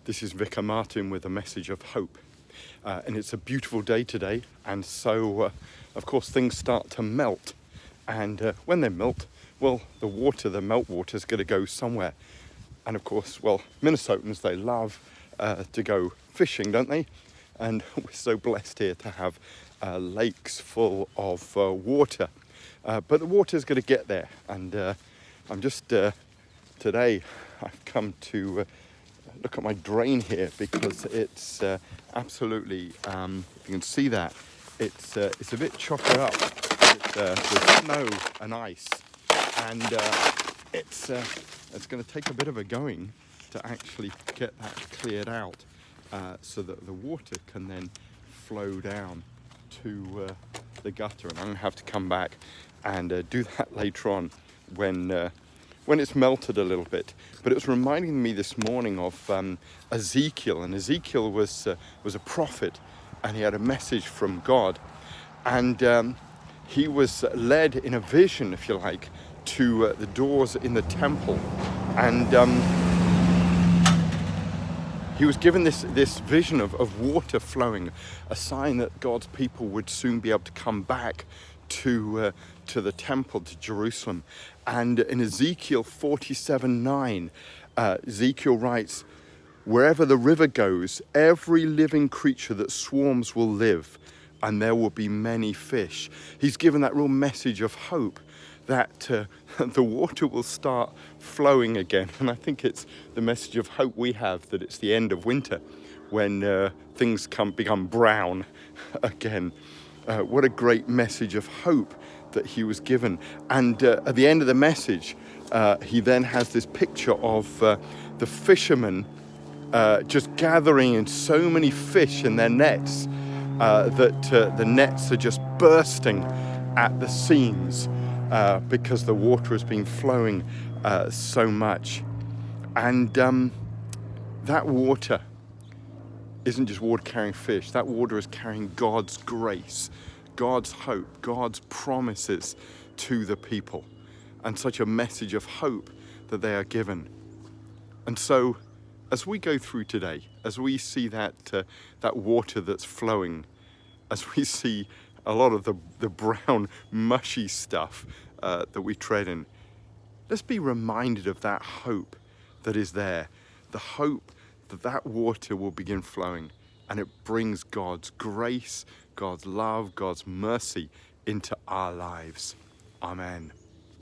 This is Vicar Martin with a message of hope. And it's a beautiful day today, and so of course things start to melt. And when they melt, well, the meltwater is going to go somewhere. And of course, well, Minnesotans, they love to go fishing, don't they? And we're so blessed here to have lakes full of water. But the water is going to get there. And I'm just, today, I've come to look at my drain here because it's absolutely, if you can see that, it's a bit chocker up with snow and ice. And it's going to take a bit of a going to actually get that cleared out so that the water can then flow down to the gutter. And I'm going to have to come back and do that later on when it's melted a little bit. But it was reminding me this morning of Ezekiel. And Ezekiel was a prophet, and he had a message from God. And he was led in a vision, if you like, to the doors in the temple. And he was given this vision of water flowing, a sign that God's people would soon be able to come back to the temple, to Jerusalem. And in Ezekiel 47:9, Ezekiel writes, "Wherever the river goes, every living creature that swarms will live, and there will be many fish." He's given that real message of hope that the water will start flowing again. And I think it's the message of hope we have, that it's the end of winter when things become brown again. What a great message of hope that he was given. And at the end of the message, he then has this picture of the fishermen just gathering in so many fish in their nets that the nets are just bursting at the seams because the water has been flowing so much. And that water isn't just water carrying fish. That water is carrying God's grace, God's hope, God's promises to the people, and such a message of hope that they are given. And so as we go through today, as we see that water that's flowing, as we see a lot of the brown mushy stuff that we tread in, let's be reminded of that hope that is there, the hope that water will begin flowing, and it brings God's grace, God's love, God's mercy into our lives. Amen.